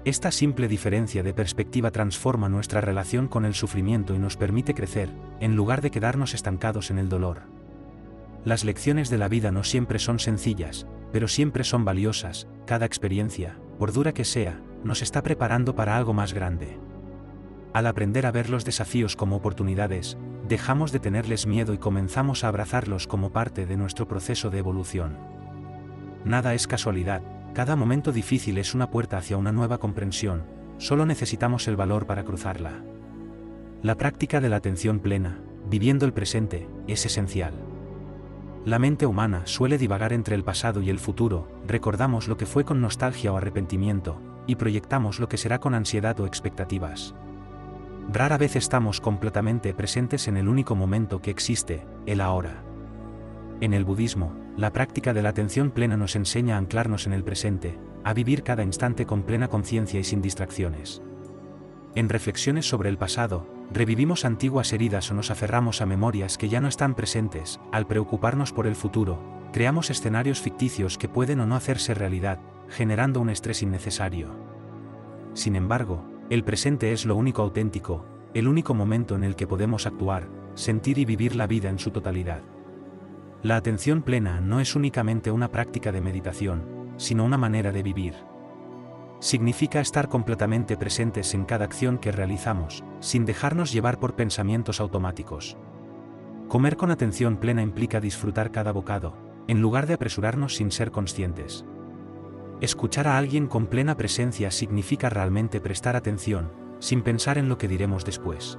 Esta simple diferencia de perspectiva transforma nuestra relación con el sufrimiento y nos permite crecer, en lugar de quedarnos estancados en el dolor. Las lecciones de la vida no siempre son sencillas, pero siempre son valiosas. Cada experiencia, por dura que sea, nos está preparando para algo más grande. Al aprender a ver los desafíos como oportunidades, dejamos de tenerles miedo y comenzamos a abrazarlos como parte de nuestro proceso de evolución. Nada es casualidad, cada momento difícil es una puerta hacia una nueva comprensión, solo necesitamos el valor para cruzarla. La práctica de la atención plena, viviendo el presente, es esencial. La mente humana suele divagar entre el pasado y el futuro, recordamos lo que fue con nostalgia o arrepentimiento, y proyectamos lo que será con ansiedad o expectativas. Rara vez estamos completamente presentes en el único momento que existe, el ahora. En el budismo, la práctica de la atención plena nos enseña a anclarnos en el presente, a vivir cada instante con plena conciencia y sin distracciones. En reflexiones sobre el pasado, revivimos antiguas heridas o nos aferramos a memorias que ya no están presentes. Al preocuparnos por el futuro, creamos escenarios ficticios que pueden o no hacerse realidad, generando un estrés innecesario. Sin embargo, el presente es lo único auténtico, el único momento en el que podemos actuar, sentir y vivir la vida en su totalidad. La atención plena no es únicamente una práctica de meditación, sino una manera de vivir. Significa estar completamente presentes en cada acción que realizamos, sin dejarnos llevar por pensamientos automáticos. Comer con atención plena implica disfrutar cada bocado, en lugar de apresurarnos sin ser conscientes. Escuchar a alguien con plena presencia significa realmente prestar atención, sin pensar en lo que diremos después.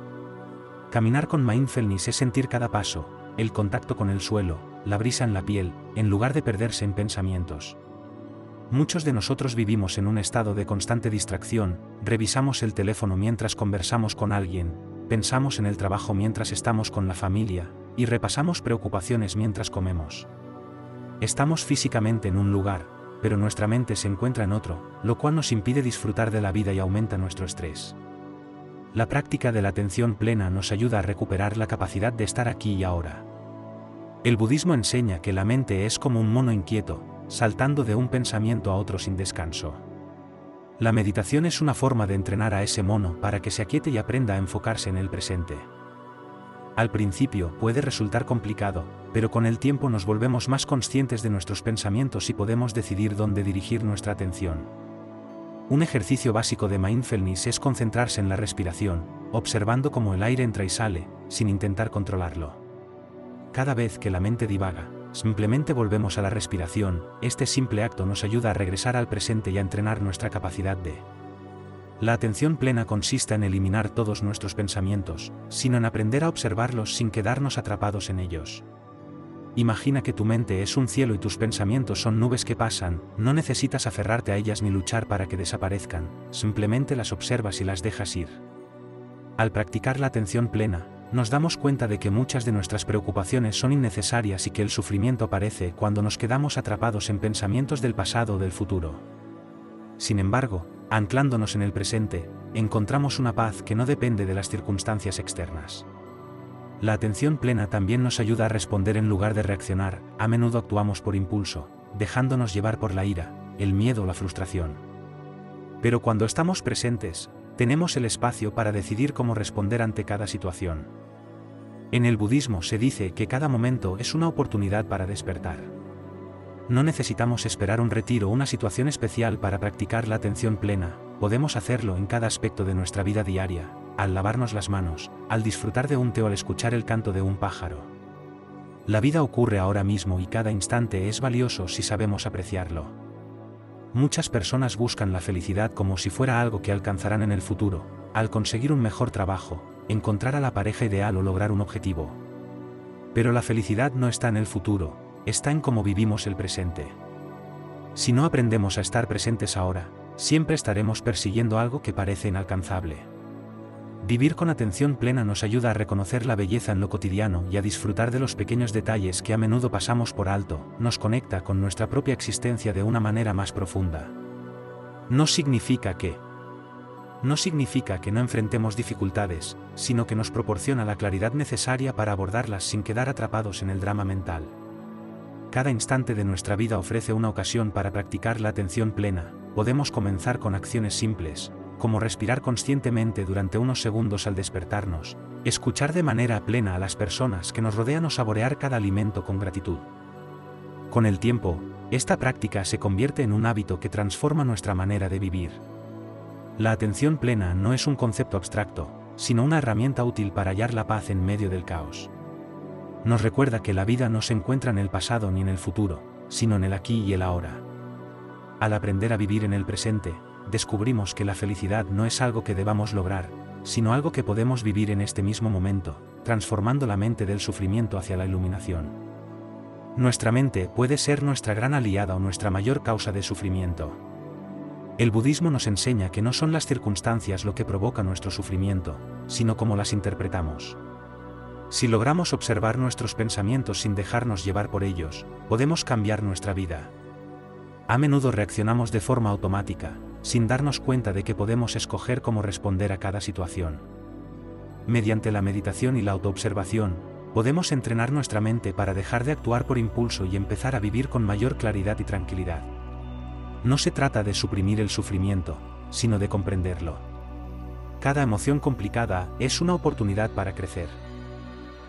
Caminar con mindfulness es sentir cada paso, el contacto con el suelo, la brisa en la piel, en lugar de perderse en pensamientos. Muchos de nosotros vivimos en un estado de constante distracción, revisamos el teléfono mientras conversamos con alguien, pensamos en el trabajo mientras estamos con la familia, y repasamos preocupaciones mientras comemos. Estamos físicamente en un lugar, pero nuestra mente se encuentra en otro, lo cual nos impide disfrutar de la vida y aumenta nuestro estrés. La práctica de la atención plena nos ayuda a recuperar la capacidad de estar aquí y ahora. El budismo enseña que la mente es como un mono inquieto, saltando de un pensamiento a otro sin descanso. La meditación es una forma de entrenar a ese mono para que se aquiete y aprenda a enfocarse en el presente. Al principio puede resultar complicado, pero con el tiempo nos volvemos más conscientes de nuestros pensamientos y podemos decidir dónde dirigir nuestra atención. Un ejercicio básico de mindfulness es concentrarse en la respiración, observando cómo el aire entra y sale, sin intentar controlarlo. Cada vez que la mente divaga, simplemente volvemos a la respiración. Este simple acto nos ayuda a regresar al presente y a entrenar nuestra capacidad de. La atención plena consiste en eliminar todos nuestros pensamientos, sino en aprender a observarlos sin quedarnos atrapados en ellos. Imagina que tu mente es un cielo y tus pensamientos son nubes que pasan, no necesitas aferrarte a ellas ni luchar para que desaparezcan, simplemente las observas y las dejas ir. Al practicar la atención plena, nos damos cuenta de que muchas de nuestras preocupaciones son innecesarias y que el sufrimiento aparece cuando nos quedamos atrapados en pensamientos del pasado o del futuro. Sin embargo, anclándonos en el presente, encontramos una paz que no depende de las circunstancias externas. La atención plena también nos ayuda a responder en lugar de reaccionar. A menudo actuamos por impulso, dejándonos llevar por la ira, el miedo o la frustración. Pero cuando estamos presentes, tenemos el espacio para decidir cómo responder ante cada situación. En el budismo se dice que cada momento es una oportunidad para despertar. No necesitamos esperar un retiro o una situación especial para practicar la atención plena, podemos hacerlo en cada aspecto de nuestra vida diaria, al lavarnos las manos, al disfrutar de un té o al escuchar el canto de un pájaro. La vida ocurre ahora mismo y cada instante es valioso si sabemos apreciarlo. Muchas personas buscan la felicidad como si fuera algo que alcanzarán en el futuro, al conseguir un mejor trabajo, encontrar a la pareja ideal o lograr un objetivo. Pero la felicidad no está en el futuro, está en cómo vivimos el presente. Si no aprendemos a estar presentes ahora, siempre estaremos persiguiendo algo que parece inalcanzable. Vivir con atención plena nos ayuda a reconocer la belleza en lo cotidiano y a disfrutar de los pequeños detalles que a menudo pasamos por alto, nos conecta con nuestra propia existencia de una manera más profunda. No significa que no enfrentemos dificultades, sino que nos proporciona la claridad necesaria para abordarlas sin quedar atrapados en el drama mental. cada instante de nuestra vida ofrece una ocasión para practicar la atención plena. Podemos comenzar con acciones simples, como respirar conscientemente durante unos segundos al despertarnos, escuchar de manera plena a las personas que nos rodean o saborear cada alimento con gratitud. Con el tiempo, esta práctica se convierte en un hábito que transforma nuestra manera de vivir. La atención plena no es un concepto abstracto, sino una herramienta útil para hallar la paz en medio del caos. Nos recuerda que la vida no se encuentra en el pasado ni en el futuro, sino en el aquí y el ahora. Al aprender a vivir en el presente, descubrimos que la felicidad no es algo que debamos lograr, sino algo que podemos vivir en este mismo momento, transformando la mente del sufrimiento hacia la iluminación. Nuestra mente puede ser nuestra gran aliada o nuestra mayor causa de sufrimiento. El budismo nos enseña que no son las circunstancias lo que provoca nuestro sufrimiento, sino cómo las interpretamos. Si logramos observar nuestros pensamientos sin dejarnos llevar por ellos, podemos cambiar nuestra vida. A menudo reaccionamos de forma automática, sin darnos cuenta de que podemos escoger cómo responder a cada situación. Mediante la meditación y la autoobservación, podemos entrenar nuestra mente para dejar de actuar por impulso y empezar a vivir con mayor claridad y tranquilidad. No se trata de suprimir el sufrimiento, sino de comprenderlo. Cada emoción complicada es una oportunidad para crecer.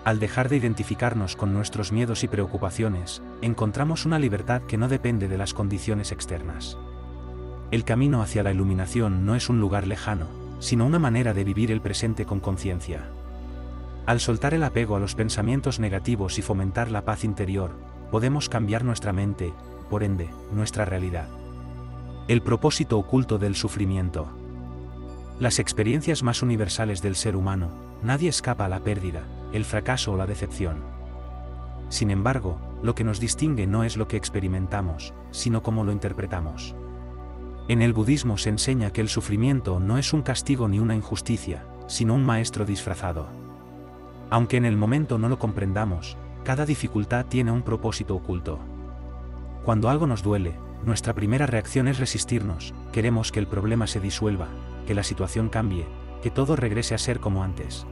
Al dejar de identificarnos con nuestros miedos y preocupaciones, encontramos una libertad que no depende de las condiciones externas. El camino hacia la iluminación no es un lugar lejano, sino una manera de vivir el presente con conciencia. Al soltar el apego a los pensamientos negativos y fomentar la paz interior, podemos cambiar nuestra mente, por ende, nuestra realidad. El propósito oculto del sufrimiento. Las experiencias más universales del ser humano, nadie escapa a la pérdida, el fracaso o la decepción. Sin embargo, lo que nos distingue no es lo que experimentamos, sino cómo lo interpretamos. En el budismo se enseña que el sufrimiento no es un castigo ni una injusticia, sino un maestro disfrazado. Aunque en el momento no lo comprendamos, cada dificultad tiene un propósito oculto. Cuando algo nos duele, nuestra primera reacción es resistirnos, queremos que el problema se disuelva, que la situación cambie, que todo regrese a ser como antes.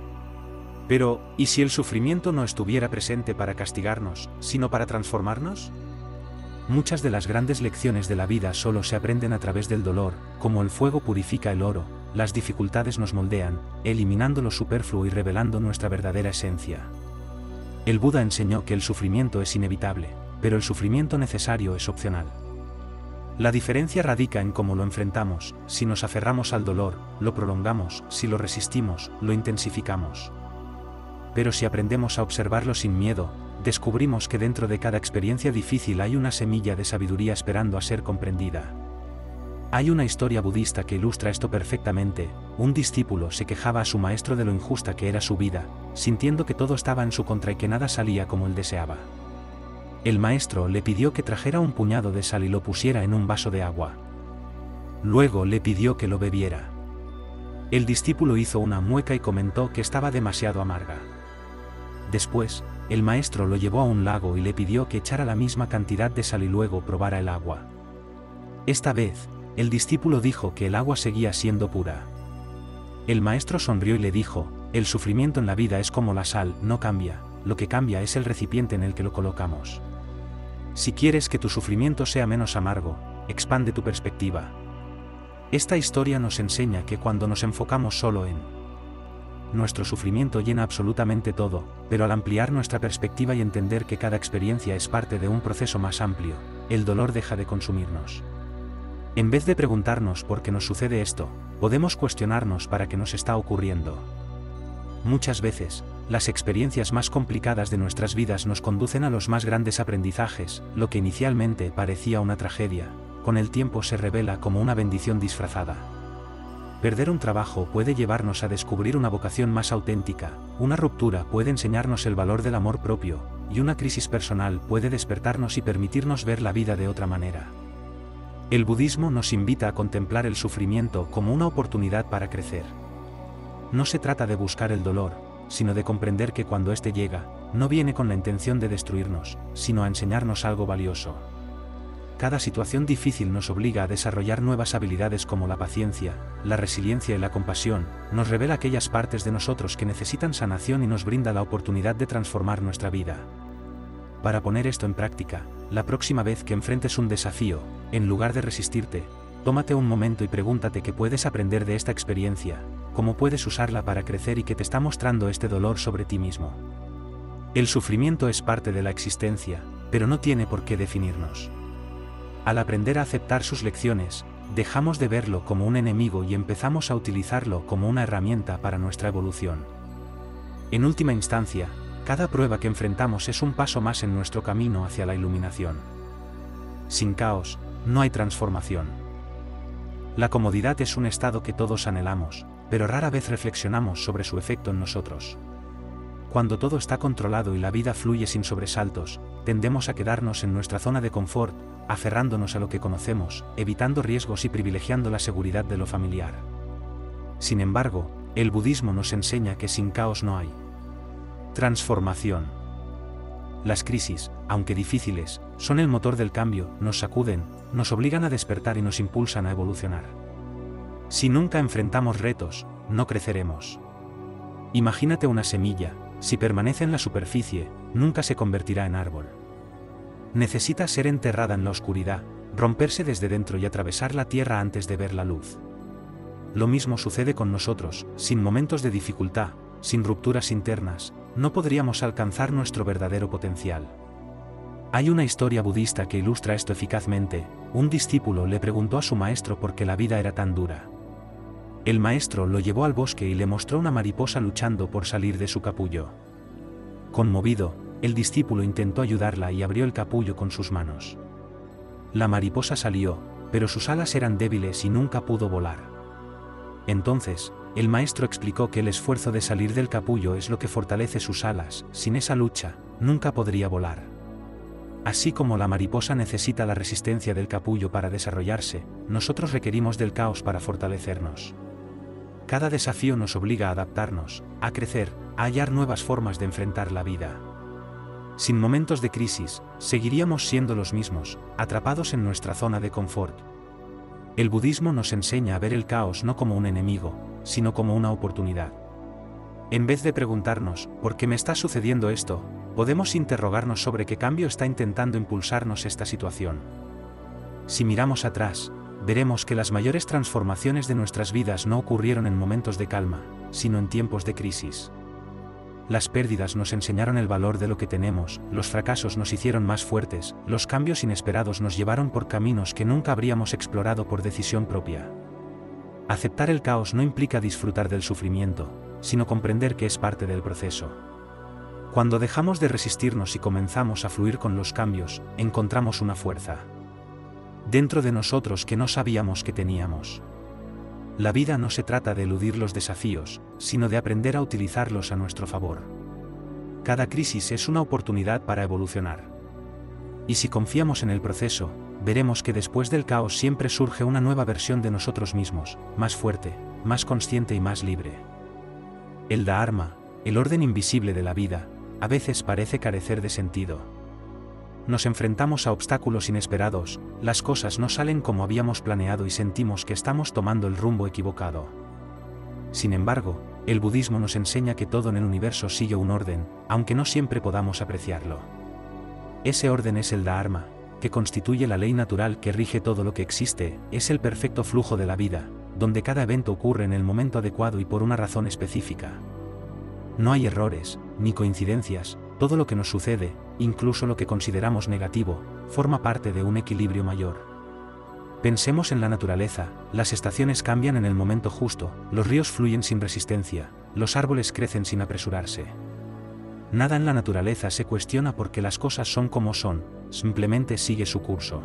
Pero, ¿y si el sufrimiento no estuviera presente para castigarnos, sino para transformarnos? Muchas de las grandes lecciones de la vida solo se aprenden a través del dolor, como el fuego purifica el oro, las dificultades nos moldean, eliminando lo superfluo y revelando nuestra verdadera esencia. El Buda enseñó que el sufrimiento es inevitable, pero el sufrimiento necesario es opcional. La diferencia radica en cómo lo enfrentamos. Si nos aferramos al dolor, lo prolongamos; si lo resistimos, lo intensificamos. Pero si aprendemos a observarlo sin miedo, descubrimos que dentro de cada experiencia difícil hay una semilla de sabiduría esperando a ser comprendida. Hay una historia budista que ilustra esto perfectamente. Un discípulo se quejaba a su maestro de lo injusta que era su vida, sintiendo que todo estaba en su contra y que nada salía como él deseaba. El maestro le pidió que trajera un puñado de sal y lo pusiera en un vaso de agua. Luego le pidió que lo bebiera. El discípulo hizo una mueca y comentó que estaba demasiado amarga. Después, el maestro lo llevó a un lago y le pidió que echara la misma cantidad de sal y luego probara el agua. Esta vez, el discípulo dijo que el agua seguía siendo pura. El maestro sonrió y le dijo: el sufrimiento en la vida es como la sal, no cambia, lo que cambia es el recipiente en el que lo colocamos. Si quieres que tu sufrimiento sea menos amargo, expande tu perspectiva. Esta historia nos enseña que cuando nos enfocamos solo en nuestro sufrimiento llena absolutamente todo, pero al ampliar nuestra perspectiva y entender que cada experiencia es parte de un proceso más amplio, el dolor deja de consumirnos. En vez de preguntarnos por qué nos sucede esto, podemos cuestionarnos para qué nos está ocurriendo. Muchas veces, las experiencias más complicadas de nuestras vidas nos conducen a los más grandes aprendizajes. Lo que inicialmente parecía una tragedia, con el tiempo se revela como una bendición disfrazada. Perder un trabajo puede llevarnos a descubrir una vocación más auténtica, una ruptura puede enseñarnos el valor del amor propio, y una crisis personal puede despertarnos y permitirnos ver la vida de otra manera. El budismo nos invita a contemplar el sufrimiento como una oportunidad para crecer. No se trata de buscar el dolor, sino de comprender que cuando éste llega, no viene con la intención de destruirnos, sino a enseñarnos algo valioso. Cada situación difícil nos obliga a desarrollar nuevas habilidades como la paciencia, la resiliencia y la compasión, nos revela aquellas partes de nosotros que necesitan sanación y nos brinda la oportunidad de transformar nuestra vida. Para poner esto en práctica, la próxima vez que enfrentes un desafío, en lugar de resistirte, tómate un momento y pregúntate qué puedes aprender de esta experiencia, cómo puedes usarla para crecer y qué te está mostrando este dolor sobre ti mismo. El sufrimiento es parte de la existencia, pero no tiene por qué definirnos. Al aprender a aceptar sus lecciones, dejamos de verlo como un enemigo y empezamos a utilizarlo como una herramienta para nuestra evolución. En última instancia, cada prueba que enfrentamos es un paso más en nuestro camino hacia la iluminación. Sin caos, no hay transformación. La comodidad es un estado que todos anhelamos, pero rara vez reflexionamos sobre su efecto en nosotros. Cuando todo está controlado y la vida fluye sin sobresaltos, tendemos a quedarnos en nuestra zona de confort, aferrándonos a lo que conocemos, evitando riesgos y privilegiando la seguridad de lo familiar. Sin embargo, el budismo nos enseña que sin caos no hay transformación. Las crisis, aunque difíciles, son el motor del cambio, nos sacuden, nos obligan a despertar y nos impulsan a evolucionar. Si nunca enfrentamos retos, no creceremos. Imagínate una semilla, si permanece en la superficie, nunca se convertirá en árbol. Necesita ser enterrada en la oscuridad, romperse desde dentro y atravesar la tierra antes de ver la luz. Lo mismo sucede con nosotros, sin momentos de dificultad, sin rupturas internas, no podríamos alcanzar nuestro verdadero potencial. Hay una historia budista que ilustra esto eficazmente. Un discípulo le preguntó a su maestro por qué la vida era tan dura. El maestro lo llevó al bosque y le mostró una mariposa luchando por salir de su capullo. Conmovido, el discípulo intentó ayudarla y abrió el capullo con sus manos. La mariposa salió, pero sus alas eran débiles y nunca pudo volar. Entonces, el maestro explicó que el esfuerzo de salir del capullo es lo que fortalece sus alas. Sin esa lucha, nunca podría volar. Así como la mariposa necesita la resistencia del capullo para desarrollarse, nosotros requerimos del caos para fortalecernos. Cada desafío nos obliga a adaptarnos, a crecer, a hallar nuevas formas de enfrentar la vida. Sin momentos de crisis, seguiríamos siendo los mismos, atrapados en nuestra zona de confort. El budismo nos enseña a ver el caos no como un enemigo, sino como una oportunidad. En vez de preguntarnos, ¿por qué me está sucediendo esto?, podemos interrogarnos sobre qué cambio está intentando impulsarnos esta situación. Si miramos atrás, veremos que las mayores transformaciones de nuestras vidas no ocurrieron en momentos de calma, sino en tiempos de crisis. Las pérdidas nos enseñaron el valor de lo que tenemos, los fracasos nos hicieron más fuertes, los cambios inesperados nos llevaron por caminos que nunca habríamos explorado por decisión propia. Aceptar el caos no implica disfrutar del sufrimiento, sino comprender que es parte del proceso. Cuando dejamos de resistirnos y comenzamos a fluir con los cambios, encontramos una fuerza dentro de nosotros que no sabíamos que teníamos. La vida no se trata de eludir los desafíos, sino de aprender a utilizarlos a nuestro favor. Cada crisis es una oportunidad para evolucionar. Y si confiamos en el proceso, veremos que después del caos siempre surge una nueva versión de nosotros mismos, más fuerte, más consciente y más libre. El Dharma, el orden invisible de la vida, a veces parece carecer de sentido. Nos enfrentamos a obstáculos inesperados, las cosas no salen como habíamos planeado y sentimos que estamos tomando el rumbo equivocado. Sin embargo, el budismo nos enseña que todo en el universo sigue un orden, aunque no siempre podamos apreciarlo. Ese orden es el Dharma, que constituye la ley natural que rige todo lo que existe, es el perfecto flujo de la vida, donde cada evento ocurre en el momento adecuado y por una razón específica. No hay errores, ni coincidencias, todo lo que nos sucede, incluso lo que consideramos negativo, forma parte de un equilibrio mayor. Pensemos en la naturaleza, las estaciones cambian en el momento justo, los ríos fluyen sin resistencia, los árboles crecen sin apresurarse. Nada en la naturaleza se cuestiona porque las cosas son como son, simplemente sigue su curso.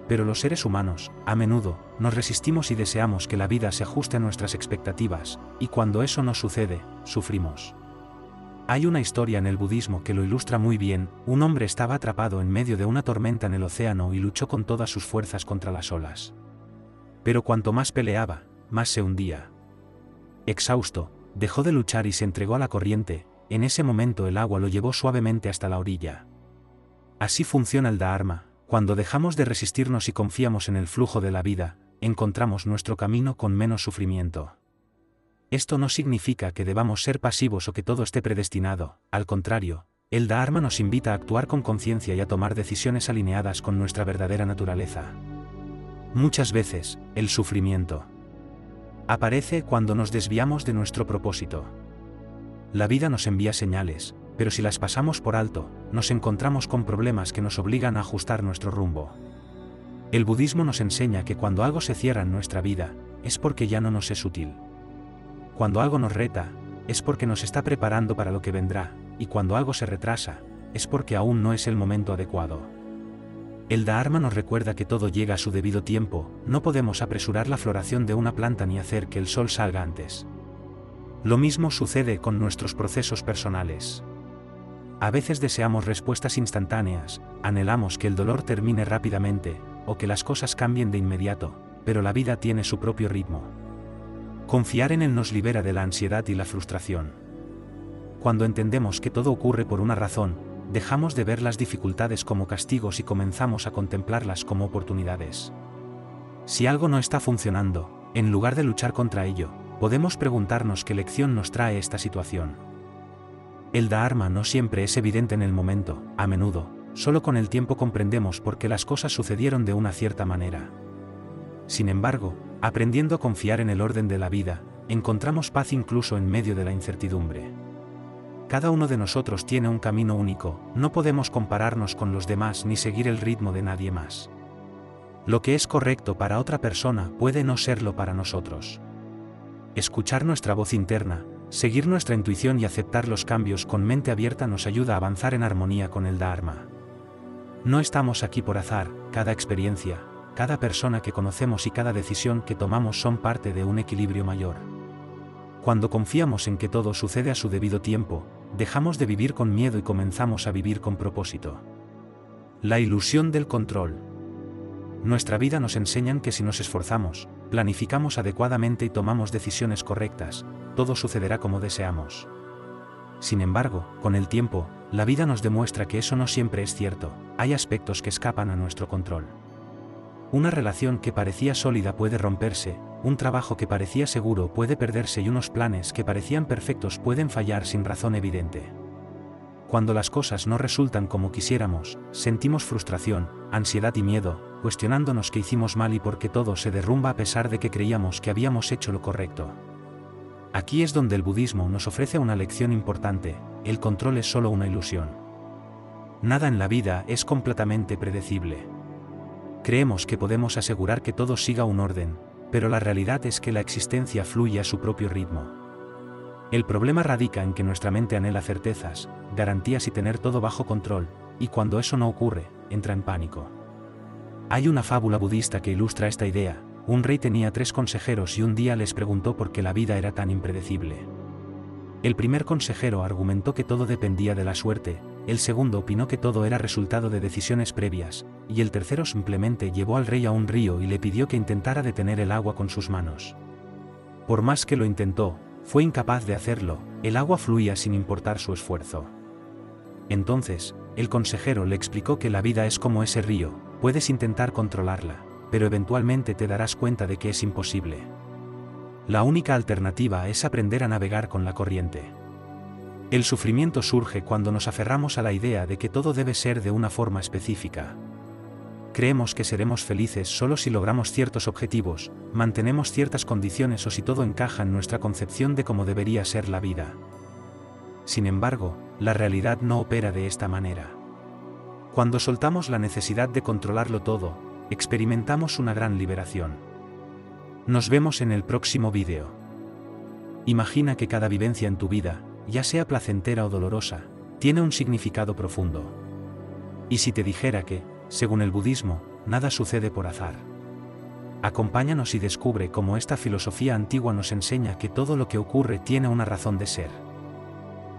Pero los seres humanos, a menudo, nos resistimos y deseamos que la vida se ajuste a nuestras expectativas, y cuando eso no sucede, sufrimos. Hay una historia en el budismo que lo ilustra muy bien. Un hombre estaba atrapado en medio de una tormenta en el océano y luchó con todas sus fuerzas contra las olas. Pero cuanto más peleaba, más se hundía. Exhausto, dejó de luchar y se entregó a la corriente. En ese momento el agua lo llevó suavemente hasta la orilla. Así funciona el Dharma. Cuando dejamos de resistirnos y confiamos en el flujo de la vida, encontramos nuestro camino con menos sufrimiento. Esto no significa que debamos ser pasivos o que todo esté predestinado, al contrario, El Dharma nos invita a actuar con conciencia y a tomar decisiones alineadas con nuestra verdadera naturaleza. Muchas veces, el sufrimiento aparece cuando nos desviamos de nuestro propósito. La vida nos envía señales, pero si las pasamos por alto, nos encontramos con problemas que nos obligan a ajustar nuestro rumbo. El budismo nos enseña que cuando algo se cierra en nuestra vida, es porque ya no nos es útil. Cuando algo nos reta, es porque nos está preparando para lo que vendrá, y cuando algo se retrasa, es porque aún no es el momento adecuado. El Dharma nos recuerda que todo llega a su debido tiempo, no podemos apresurar la floración de una planta ni hacer que el sol salga antes. Lo mismo sucede con nuestros procesos personales. A veces deseamos respuestas instantáneas, anhelamos que el dolor termine rápidamente, o que las cosas cambien de inmediato, pero la vida tiene su propio ritmo. Confiar en él nos libera de la ansiedad y la frustración. Cuando entendemos que todo ocurre por una razón, dejamos de ver las dificultades como castigos y comenzamos a contemplarlas como oportunidades. Si algo no está funcionando, en lugar de luchar contra ello, podemos preguntarnos qué lección nos trae esta situación. El Dharma no siempre es evidente en el momento, a menudo, solo con el tiempo comprendemos por qué las cosas sucedieron de una cierta manera. Sin embargo, aprendiendo a confiar en el orden de la vida, encontramos paz incluso en medio de la incertidumbre. Cada uno de nosotros tiene un camino único, no podemos compararnos con los demás ni seguir el ritmo de nadie más. Lo que es correcto para otra persona puede no serlo para nosotros. Escuchar nuestra voz interna, seguir nuestra intuición y aceptar los cambios con mente abierta nos ayuda a avanzar en armonía con el Dharma. No estamos aquí por azar, cada experiencia, cada persona que conocemos y cada decisión que tomamos son parte de un equilibrio mayor. Cuando confiamos en que todo sucede a su debido tiempo, dejamos de vivir con miedo y comenzamos a vivir con propósito. La ilusión del control. Nuestra vida nos enseña que si nos esforzamos, planificamos adecuadamente y tomamos decisiones correctas, todo sucederá como deseamos. Sin embargo, con el tiempo, la vida nos demuestra que eso no siempre es cierto, hay aspectos que escapan a nuestro control. Una relación que parecía sólida puede romperse, un trabajo que parecía seguro puede perderse y unos planes que parecían perfectos pueden fallar sin razón evidente. Cuando las cosas no resultan como quisiéramos, sentimos frustración, ansiedad y miedo, cuestionándonos qué hicimos mal y por qué todo se derrumba a pesar de que creíamos que habíamos hecho lo correcto. Aquí es donde el budismo nos ofrece una lección importante: el control es solo una ilusión. Nada en la vida es completamente predecible. Creemos que podemos asegurar que todo siga un orden, pero la realidad es que la existencia fluye a su propio ritmo. El problema radica en que nuestra mente anhela certezas, garantías y tener todo bajo control, y cuando eso no ocurre, entra en pánico. Hay una fábula budista que ilustra esta idea: un rey tenía 3 consejeros y un día les preguntó por qué la vida era tan impredecible. El primer consejero argumentó que todo dependía de la suerte, el segundo opinó que todo era resultado de decisiones previas, y el tercero simplemente llevó al rey a un río y le pidió que intentara detener el agua con sus manos. Por más que lo intentó, fue incapaz de hacerlo, el agua fluía sin importar su esfuerzo. Entonces, el consejero le explicó que la vida es como ese río, puedes intentar controlarla, pero eventualmente te darás cuenta de que es imposible. La única alternativa es aprender a navegar con la corriente. El sufrimiento surge cuando nos aferramos a la idea de que todo debe ser de una forma específica. Creemos que seremos felices solo si logramos ciertos objetivos, mantenemos ciertas condiciones o si todo encaja en nuestra concepción de cómo debería ser la vida. Sin embargo, la realidad no opera de esta manera. Cuando soltamos la necesidad de controlarlo todo, experimentamos una gran liberación. Nos vemos en el próximo vídeo. Imagina que cada vivencia en tu vida, ya sea placentera o dolorosa, tiene un significado profundo. ¿Y si te dijera que, según el budismo, nada sucede por azar? Acompáñanos y descubre cómo esta filosofía antigua nos enseña que todo lo que ocurre tiene una razón de ser.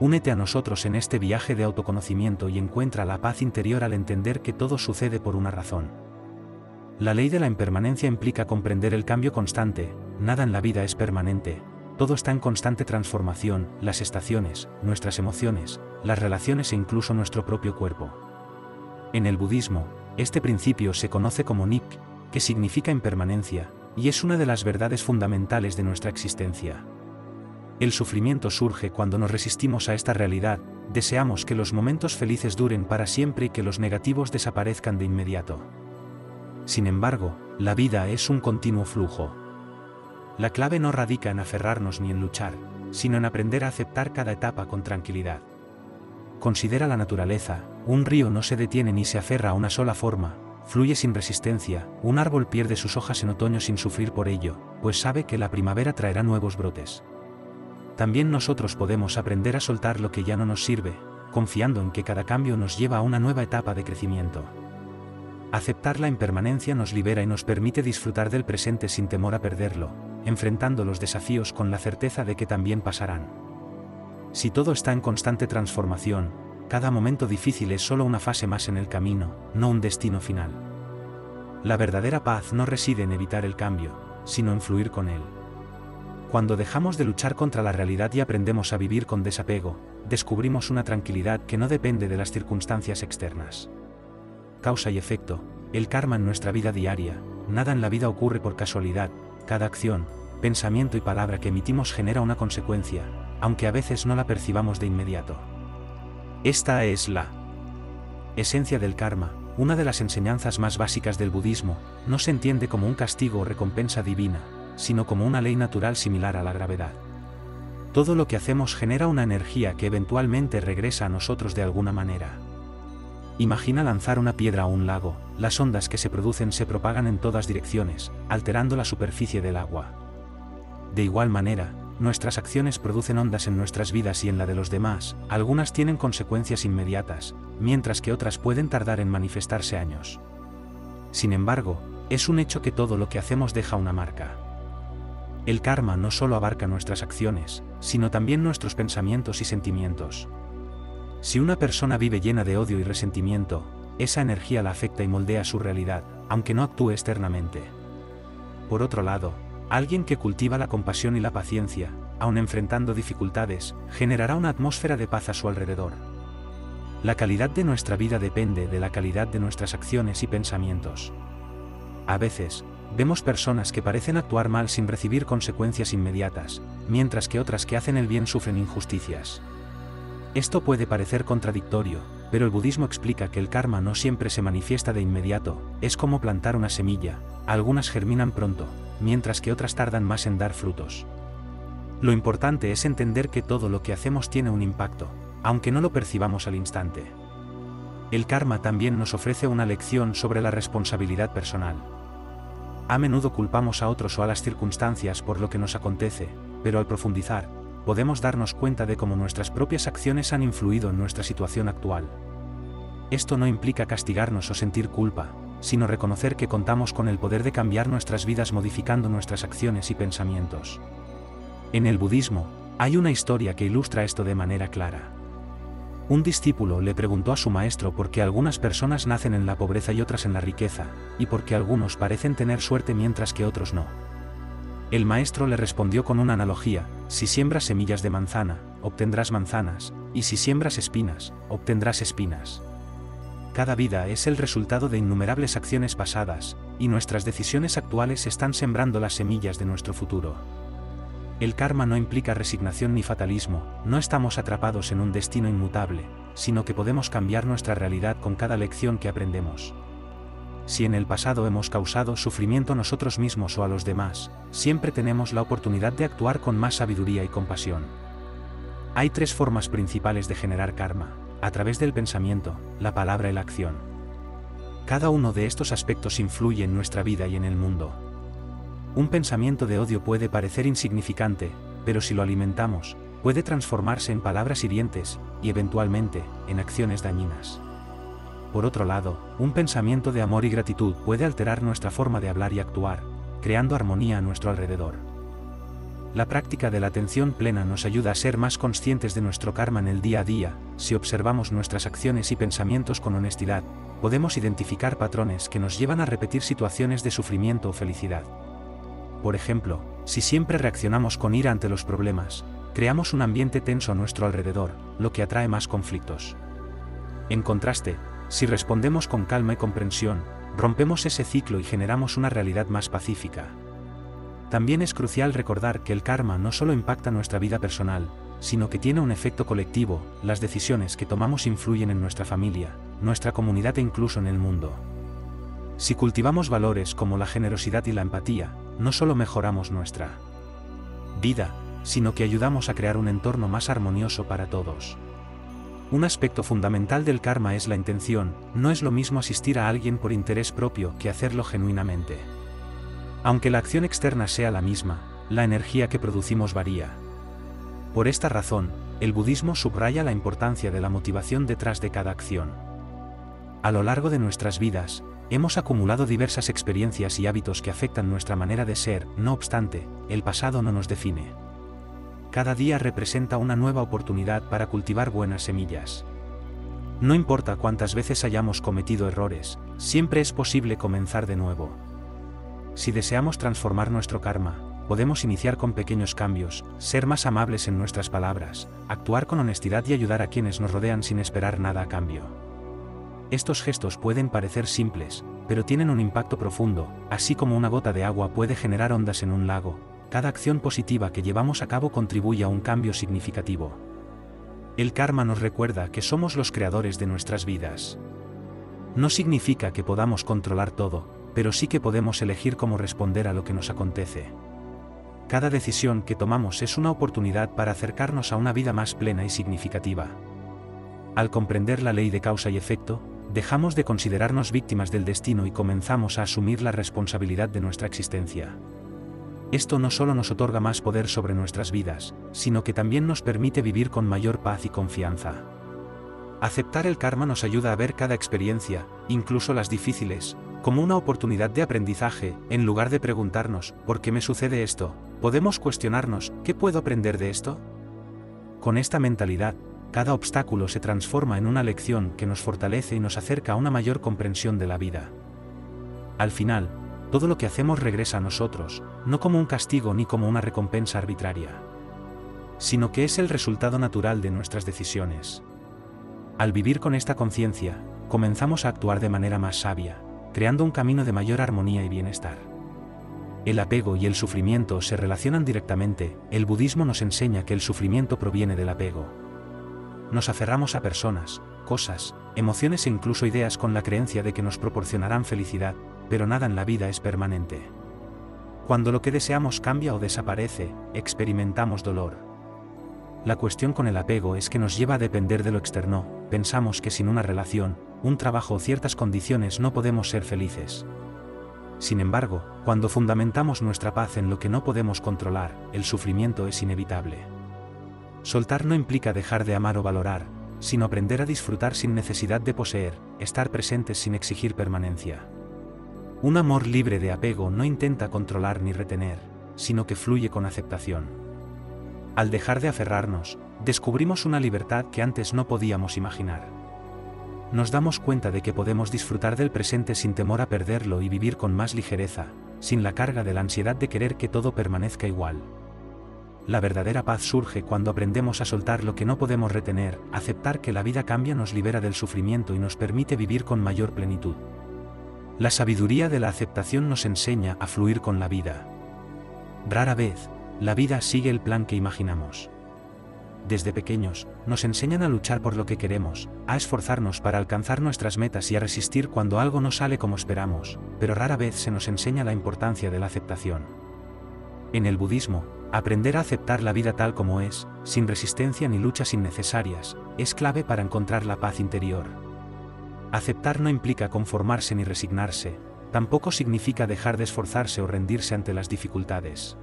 Únete a nosotros en este viaje de autoconocimiento y encuentra la paz interior al entender que todo sucede por una razón. La ley de la impermanencia implica comprender el cambio constante, nada en la vida es permanente. Todo está en constante transformación, las estaciones, nuestras emociones, las relaciones e incluso nuestro propio cuerpo. En el budismo, este principio se conoce como Nibbana, que significa impermanencia, y es una de las verdades fundamentales de nuestra existencia. El sufrimiento surge cuando nos resistimos a esta realidad, deseamos que los momentos felices duren para siempre y que los negativos desaparezcan de inmediato. Sin embargo, la vida es un continuo flujo. La clave no radica en aferrarnos ni en luchar, sino en aprender a aceptar cada etapa con tranquilidad. Considera la naturaleza, un río no se detiene ni se aferra a una sola forma, fluye sin resistencia, un árbol pierde sus hojas en otoño sin sufrir por ello, pues sabe que la primavera traerá nuevos brotes. También nosotros podemos aprender a soltar lo que ya no nos sirve, confiando en que cada cambio nos lleva a una nueva etapa de crecimiento. Aceptar la impermanencia nos libera y nos permite disfrutar del presente sin temor a perderlo, enfrentando los desafíos con la certeza de que también pasarán. Si todo está en constante transformación, cada momento difícil es solo una fase más en el camino, no un destino final. La verdadera paz no reside en evitar el cambio, sino en fluir con él. Cuando dejamos de luchar contra la realidad y aprendemos a vivir con desapego, descubrimos una tranquilidad que no depende de las circunstancias externas. Causa y efecto, el karma en nuestra vida diaria, nada en la vida ocurre por casualidad, cada acción, pensamiento y palabra que emitimos genera una consecuencia, aunque a veces no la percibamos de inmediato. Esta es la esencia del karma, una de las enseñanzas más básicas del budismo, no se entiende como un castigo o recompensa divina, sino como una ley natural similar a la gravedad. Todo lo que hacemos genera una energía que eventualmente regresa a nosotros de alguna manera. Imagina lanzar una piedra a un lago, las ondas que se producen se propagan en todas direcciones, alterando la superficie del agua. De igual manera, nuestras acciones producen ondas en nuestras vidas y en la de los demás, algunas tienen consecuencias inmediatas, mientras que otras pueden tardar en manifestarse años. Sin embargo, es un hecho que todo lo que hacemos deja una marca. El karma no solo abarca nuestras acciones, sino también nuestros pensamientos y sentimientos. Si una persona vive llena de odio y resentimiento, esa energía la afecta y moldea su realidad, aunque no actúe externamente. Por otro lado, alguien que cultiva la compasión y la paciencia, aun enfrentando dificultades, generará una atmósfera de paz a su alrededor. La calidad de nuestra vida depende de la calidad de nuestras acciones y pensamientos. A veces, vemos personas que parecen actuar mal sin recibir consecuencias inmediatas, mientras que otras que hacen el bien sufren injusticias. Esto puede parecer contradictorio, pero el budismo explica que el karma no siempre se manifiesta de inmediato, es como plantar una semilla, algunas germinan pronto, mientras que otras tardan más en dar frutos. Lo importante es entender que todo lo que hacemos tiene un impacto, aunque no lo percibamos al instante. El karma también nos ofrece una lección sobre la responsabilidad personal. A menudo culpamos a otros o a las circunstancias por lo que nos acontece, pero al profundizar, podemos darnos cuenta de cómo nuestras propias acciones han influido en nuestra situación actual. Esto no implica castigarnos o sentir culpa, sino reconocer que contamos con el poder de cambiar nuestras vidas modificando nuestras acciones y pensamientos. En el budismo, hay una historia que ilustra esto de manera clara. Un discípulo le preguntó a su maestro por qué algunas personas nacen en la pobreza y otras en la riqueza, y por qué algunos parecen tener suerte mientras que otros no. El maestro le respondió con una analogía: si siembras semillas de manzana, obtendrás manzanas, y si siembras espinas, obtendrás espinas. Cada vida es el resultado de innumerables acciones pasadas, y nuestras decisiones actuales están sembrando las semillas de nuestro futuro. El karma no implica resignación ni fatalismo, no estamos atrapados en un destino inmutable, sino que podemos cambiar nuestra realidad con cada lección que aprendemos. Si en el pasado hemos causado sufrimiento a nosotros mismos o a los demás, siempre tenemos la oportunidad de actuar con más sabiduría y compasión. Hay tres formas principales de generar karma: a través del pensamiento, la palabra y la acción. Cada uno de estos aspectos influye en nuestra vida y en el mundo. Un pensamiento de odio puede parecer insignificante, pero si lo alimentamos, puede transformarse en palabras hirientes, y eventualmente, en acciones dañinas. Por otro lado, un pensamiento de amor y gratitud puede alterar nuestra forma de hablar y actuar, creando armonía a nuestro alrededor. La práctica de la atención plena nos ayuda a ser más conscientes de nuestro karma en el día a día. Si observamos nuestras acciones y pensamientos con honestidad, podemos identificar patrones que nos llevan a repetir situaciones de sufrimiento o felicidad. Por ejemplo, si siempre reaccionamos con ira ante los problemas, creamos un ambiente tenso a nuestro alrededor, lo que atrae más conflictos. En contraste, si respondemos con calma y comprensión, rompemos ese ciclo y generamos una realidad más pacífica. También es crucial recordar que el karma no solo impacta nuestra vida personal, sino que tiene un efecto colectivo. Las decisiones que tomamos influyen en nuestra familia, nuestra comunidad e incluso en el mundo. Si cultivamos valores como la generosidad y la empatía, no solo mejoramos nuestra vida, sino que ayudamos a crear un entorno más armonioso para todos. Un aspecto fundamental del karma es la intención. No es lo mismo asistir a alguien por interés propio que hacerlo genuinamente. Aunque la acción externa sea la misma, la energía que producimos varía. Por esta razón, el budismo subraya la importancia de la motivación detrás de cada acción. A lo largo de nuestras vidas, hemos acumulado diversas experiencias y hábitos que afectan nuestra manera de ser. No obstante, el pasado no nos define. Cada día representa una nueva oportunidad para cultivar buenas semillas. No importa cuántas veces hayamos cometido errores, siempre es posible comenzar de nuevo. Si deseamos transformar nuestro karma, podemos iniciar con pequeños cambios, ser más amables en nuestras palabras, actuar con honestidad y ayudar a quienes nos rodean sin esperar nada a cambio. Estos gestos pueden parecer simples, pero tienen un impacto profundo. Así como una gota de agua puede generar ondas en un lago, cada acción positiva que llevamos a cabo contribuye a un cambio significativo. El karma nos recuerda que somos los creadores de nuestras vidas. No significa que podamos controlar todo, pero sí que podemos elegir cómo responder a lo que nos acontece. Cada decisión que tomamos es una oportunidad para acercarnos a una vida más plena y significativa. Al comprender la ley de causa y efecto, dejamos de considerarnos víctimas del destino y comenzamos a asumir la responsabilidad de nuestra existencia. Esto no solo nos otorga más poder sobre nuestras vidas, sino que también nos permite vivir con mayor paz y confianza. Aceptar el karma nos ayuda a ver cada experiencia, incluso las difíciles, como una oportunidad de aprendizaje. En lugar de preguntarnos, ¿por qué me sucede esto?, podemos cuestionarnos, ¿qué puedo aprender de esto? Con esta mentalidad, cada obstáculo se transforma en una lección que nos fortalece y nos acerca a una mayor comprensión de la vida. Al final, todo lo que hacemos regresa a nosotros, no como un castigo ni como una recompensa arbitraria, sino que es el resultado natural de nuestras decisiones. Al vivir con esta conciencia, comenzamos a actuar de manera más sabia, creando un camino de mayor armonía y bienestar. El apego y el sufrimiento se relacionan directamente. El budismo nos enseña que el sufrimiento proviene del apego. Nos aferramos a personas, cosas, emociones e incluso ideas con la creencia de que nos proporcionarán felicidad, pero nada en la vida es permanente. Cuando lo que deseamos cambia o desaparece, experimentamos dolor. La cuestión con el apego es que nos lleva a depender de lo externo. Pensamos que sin una relación, un trabajo o ciertas condiciones no podemos ser felices. Sin embargo, cuando fundamentamos nuestra paz en lo que no podemos controlar, el sufrimiento es inevitable. Soltar no implica dejar de amar o valorar, sino aprender a disfrutar sin necesidad de poseer, estar presentes sin exigir permanencia. Un amor libre de apego no intenta controlar ni retener, sino que fluye con aceptación. Al dejar de aferrarnos, descubrimos una libertad que antes no podíamos imaginar. Nos damos cuenta de que podemos disfrutar del presente sin temor a perderlo y vivir con más ligereza, sin la carga de la ansiedad de querer que todo permanezca igual. La verdadera paz surge cuando aprendemos a soltar lo que no podemos retener. Aceptar que la vida cambia nos libera del sufrimiento y nos permite vivir con mayor plenitud. La sabiduría de la aceptación nos enseña a fluir con la vida. Rara vez, la vida sigue el plan que imaginamos. Desde pequeños, nos enseñan a luchar por lo que queremos, a esforzarnos para alcanzar nuestras metas y a resistir cuando algo no sale como esperamos, pero rara vez se nos enseña la importancia de la aceptación. En el budismo, aprender a aceptar la vida tal como es, sin resistencia ni luchas innecesarias, es clave para encontrar la paz interior. Aceptar no implica conformarse ni resignarse, tampoco significa dejar de esforzarse o rendirse ante las dificultades.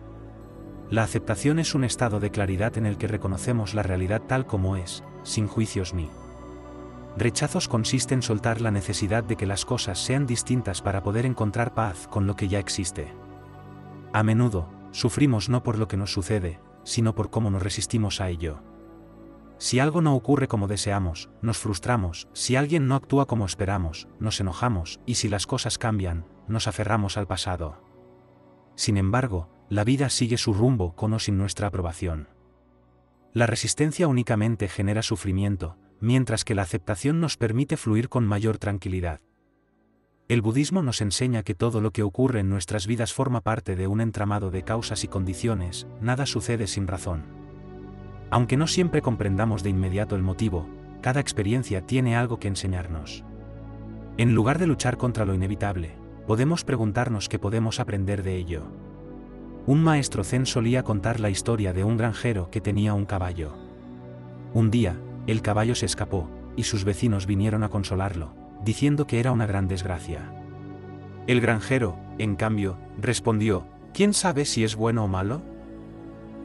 La aceptación es un estado de claridad en el que reconocemos la realidad tal como es, sin juicios ni rechazos. Consiste en soltar la necesidad de que las cosas sean distintas para poder encontrar paz con lo que ya existe. A menudo, sufrimos no por lo que nos sucede, sino por cómo nos resistimos a ello. Si algo no ocurre como deseamos, nos frustramos. Si alguien no actúa como esperamos, nos enojamos. Y si las cosas cambian, nos aferramos al pasado. Sin embargo, la vida sigue su rumbo con o sin nuestra aprobación. La resistencia únicamente genera sufrimiento, mientras que la aceptación nos permite fluir con mayor tranquilidad. El budismo nos enseña que todo lo que ocurre en nuestras vidas forma parte de un entramado de causas y condiciones, nada sucede sin razón. Aunque no siempre comprendamos de inmediato el motivo, cada experiencia tiene algo que enseñarnos. En lugar de luchar contra lo inevitable, podemos preguntarnos qué podemos aprender de ello. Un maestro zen solía contar la historia de un granjero que tenía un caballo. Un día, el caballo se escapó, y sus vecinos vinieron a consolarlo, diciendo que era una gran desgracia. El granjero, en cambio, respondió: ¿quién sabe si es bueno o malo?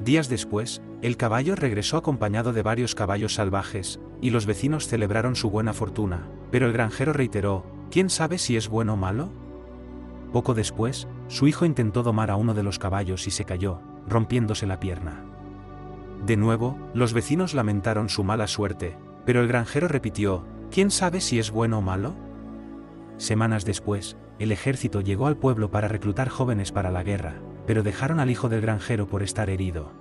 Días después, el caballo regresó acompañado de varios caballos salvajes, y los vecinos celebraron su buena fortuna, pero el granjero reiteró: ¿quién sabe si es bueno o malo? Poco después, su hijo intentó domar a uno de los caballos y se cayó, rompiéndose la pierna. De nuevo, los vecinos lamentaron su mala suerte, pero el granjero repitió: ¿quién sabe si es bueno o malo? Semanas después, el ejército llegó al pueblo para reclutar jóvenes para la guerra, pero dejaron al hijo del granjero por estar herido.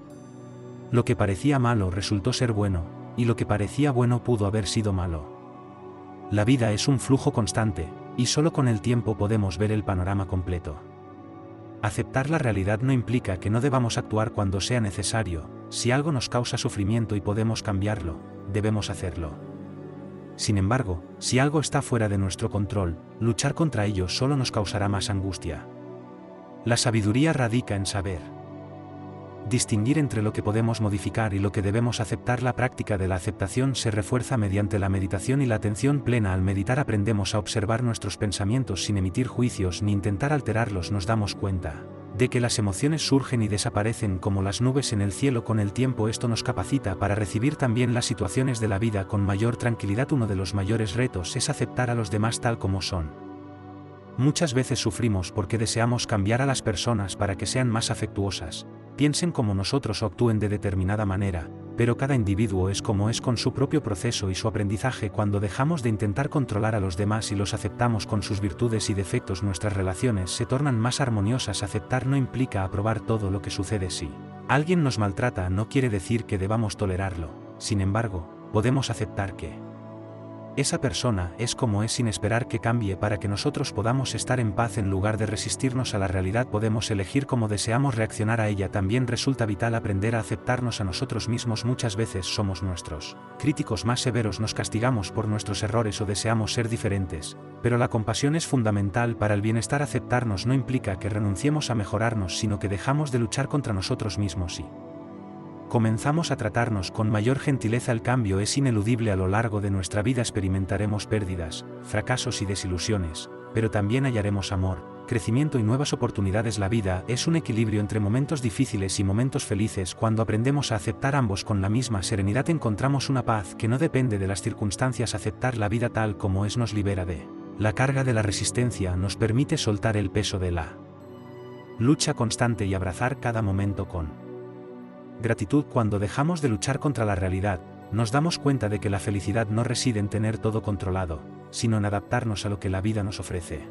Lo que parecía malo resultó ser bueno, y lo que parecía bueno pudo haber sido malo. La vida es un flujo constante, y solo con el tiempo podemos ver el panorama completo. Aceptar la realidad no implica que no debamos actuar cuando sea necesario. Si algo nos causa sufrimiento y podemos cambiarlo, debemos hacerlo. Sin embargo, si algo está fuera de nuestro control, luchar contra ello solo nos causará más angustia. La sabiduría radica en saber distinguir entre lo que podemos modificar y lo que debemos aceptar. La práctica de la aceptación se refuerza mediante la meditación y la atención plena. Al meditar aprendemos a observar nuestros pensamientos sin emitir juicios ni intentar alterarlos. Nos damos cuenta de que las emociones surgen y desaparecen como las nubes en el cielo. Con el tiempo esto nos capacita para recibir también las situaciones de la vida con mayor tranquilidad. Uno de los mayores retos es aceptar a los demás tal como son. Muchas veces sufrimos porque deseamos cambiar a las personas para que sean más afectuosas, piensen como nosotros o actúen de determinada manera, pero cada individuo es como es con su propio proceso y su aprendizaje. Cuando dejamos de intentar controlar a los demás y los aceptamos con sus virtudes y defectos, nuestras relaciones se tornan más armoniosas. Aceptar no implica aprobar todo lo que sucede. Si alguien nos maltrata, no quiere decir que debamos tolerarlo. Sin embargo, podemos aceptar que esa persona es como es sin esperar que cambie para que nosotros podamos estar en paz. En lugar de resistirnos a la realidad, podemos elegir cómo deseamos reaccionar a ella. También resulta vital aprender a aceptarnos a nosotros mismos. Muchas veces somos nuestros críticos más severos, nos castigamos por nuestros errores o deseamos ser diferentes, pero la compasión es fundamental para el bienestar. Aceptarnos no implica que renunciemos a mejorarnos, sino que dejamos de luchar contra nosotros mismos y comenzamos a tratarnos con mayor gentileza. El cambio es ineludible. A lo largo de nuestra vida experimentaremos pérdidas, fracasos y desilusiones, pero también hallaremos amor, crecimiento y nuevas oportunidades. La vida es un equilibrio entre momentos difíciles y momentos felices. Cuando aprendemos a aceptar ambos con la misma serenidad, encontramos una paz que no depende de las circunstancias. Aceptar la vida tal como es nos libera de la carga de la resistencia, nos permite soltar el peso de la lucha constante y abrazar cada momento con gratitud. Cuando dejamos de luchar contra la realidad, nos damos cuenta de que la felicidad no reside en tener todo controlado, sino en adaptarnos a lo que la vida nos ofrece.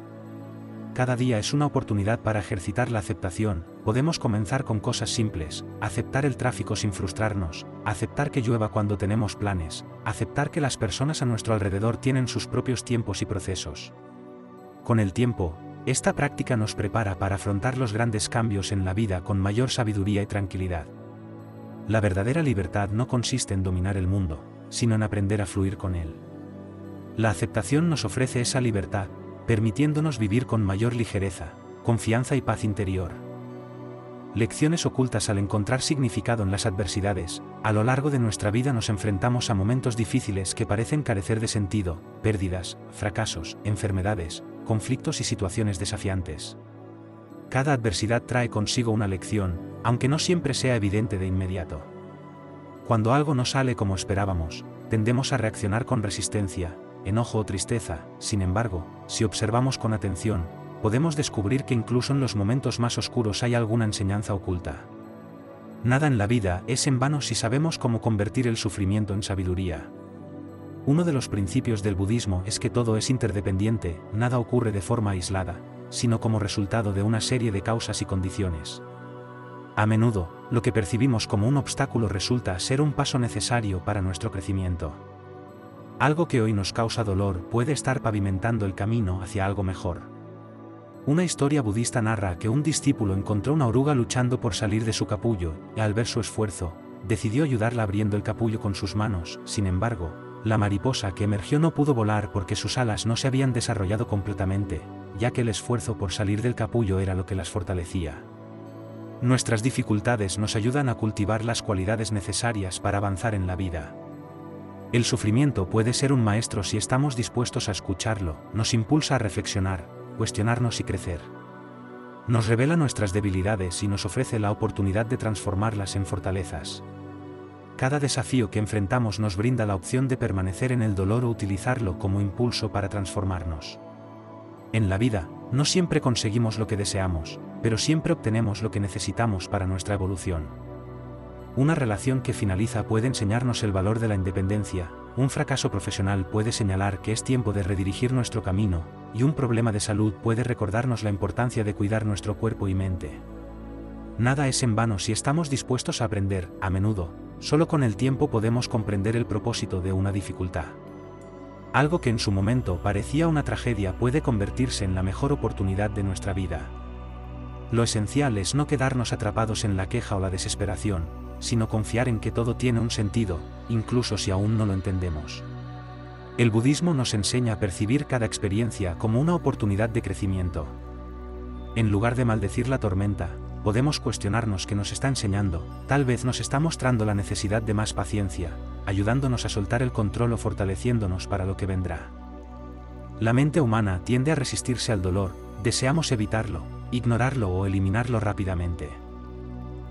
Cada día es una oportunidad para ejercitar la aceptación. Podemos comenzar con cosas simples: aceptar el tráfico sin frustrarnos, aceptar que llueva cuando tenemos planes, aceptar que las personas a nuestro alrededor tienen sus propios tiempos y procesos. Con el tiempo, esta práctica nos prepara para afrontar los grandes cambios en la vida con mayor sabiduría y tranquilidad. La verdadera libertad no consiste en dominar el mundo, sino en aprender a fluir con él. La aceptación nos ofrece esa libertad, permitiéndonos vivir con mayor ligereza, confianza y paz interior. Lecciones ocultas al encontrar significado en las adversidades. A lo largo de nuestra vida nos enfrentamos a momentos difíciles que parecen carecer de sentido: pérdidas, fracasos, enfermedades, conflictos y situaciones desafiantes. Cada adversidad trae consigo una lección, aunque no siempre sea evidente de inmediato. Cuando algo no sale como esperábamos, tendemos a reaccionar con resistencia, enojo o tristeza. Sin embargo, si observamos con atención, podemos descubrir que incluso en los momentos más oscuros hay alguna enseñanza oculta. Nada en la vida es en vano si sabemos cómo convertir el sufrimiento en sabiduría. Uno de los principios del budismo es que todo es interdependiente, nada ocurre de forma aislada, sino como resultado de una serie de causas y condiciones. A menudo, lo que percibimos como un obstáculo resulta ser un paso necesario para nuestro crecimiento. Algo que hoy nos causa dolor puede estar pavimentando el camino hacia algo mejor. Una historia budista narra que un discípulo encontró una oruga luchando por salir de su capullo, y al ver su esfuerzo, decidió ayudarla abriendo el capullo con sus manos. Sin embargo, la mariposa que emergió no pudo volar porque sus alas no se habían desarrollado completamente, ya que el esfuerzo por salir del capullo era lo que las fortalecía. Nuestras dificultades nos ayudan a cultivar las cualidades necesarias para avanzar en la vida. El sufrimiento puede ser un maestro si estamos dispuestos a escucharlo, nos impulsa a reflexionar, cuestionarnos y crecer. Nos revela nuestras debilidades y nos ofrece la oportunidad de transformarlas en fortalezas. Cada desafío que enfrentamos nos brinda la opción de permanecer en el dolor o utilizarlo como impulso para transformarnos. En la vida, no siempre conseguimos lo que deseamos, pero siempre obtenemos lo que necesitamos para nuestra evolución. Una relación que finaliza puede enseñarnos el valor de la independencia, un fracaso profesional puede señalar que es tiempo de redirigir nuestro camino, y un problema de salud puede recordarnos la importancia de cuidar nuestro cuerpo y mente. Nada es en vano si estamos dispuestos a aprender. A menudo, solo con el tiempo podemos comprender el propósito de una dificultad. Algo que en su momento parecía una tragedia puede convertirse en la mejor oportunidad de nuestra vida. Lo esencial es no quedarnos atrapados en la queja o la desesperación, sino confiar en que todo tiene un sentido, incluso si aún no lo entendemos. El budismo nos enseña a percibir cada experiencia como una oportunidad de crecimiento. En lugar de maldecir la tormenta, podemos cuestionarnos qué nos está enseñando. Tal vez nos está mostrando la necesidad de más paciencia, ayudándonos a soltar el control o fortaleciéndonos para lo que vendrá. La mente humana tiende a resistirse al dolor, deseamos evitarlo, ignorarlo o eliminarlo rápidamente.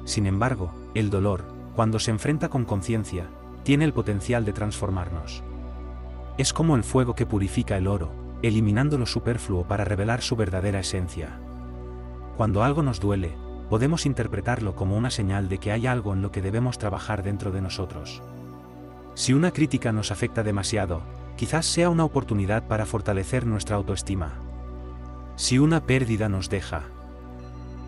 Sin embargo, el dolor, cuando se enfrenta con conciencia, tiene el potencial de transformarnos. Es como el fuego que purifica el oro, eliminando lo superfluo para revelar su verdadera esencia. Cuando algo nos duele, podemos interpretarlo como una señal de que hay algo en lo que debemos trabajar dentro de nosotros. Si una crítica nos afecta demasiado, quizás sea una oportunidad para fortalecer nuestra autoestima. Si una pérdida nos deja,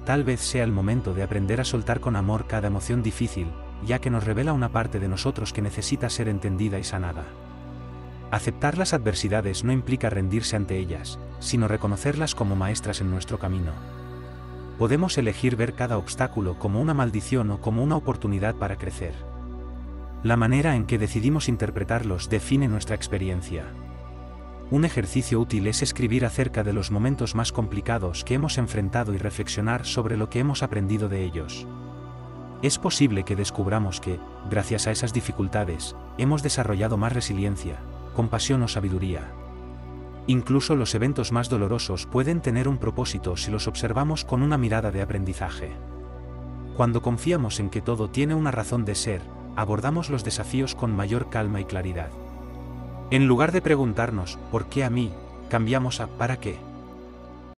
tal vez sea el momento de aprender a soltar con amor cada emoción difícil, ya que nos revela una parte de nosotros que necesita ser entendida y sanada. Aceptar las adversidades no implica rendirse ante ellas, sino reconocerlas como maestras en nuestro camino. Podemos elegir ver cada obstáculo como una maldición o como una oportunidad para crecer. La manera en que decidimos interpretarlos define nuestra experiencia. Un ejercicio útil es escribir acerca de los momentos más complicados que hemos enfrentado y reflexionar sobre lo que hemos aprendido de ellos. Es posible que descubramos que, gracias a esas dificultades, hemos desarrollado más resiliencia, compasión o sabiduría. Incluso los eventos más dolorosos pueden tener un propósito si los observamos con una mirada de aprendizaje. Cuando confiamos en que todo tiene una razón de ser, abordamos los desafíos con mayor calma y claridad. En lugar de preguntarnos, ¿por qué a mí?, cambiamos a ¿para qué?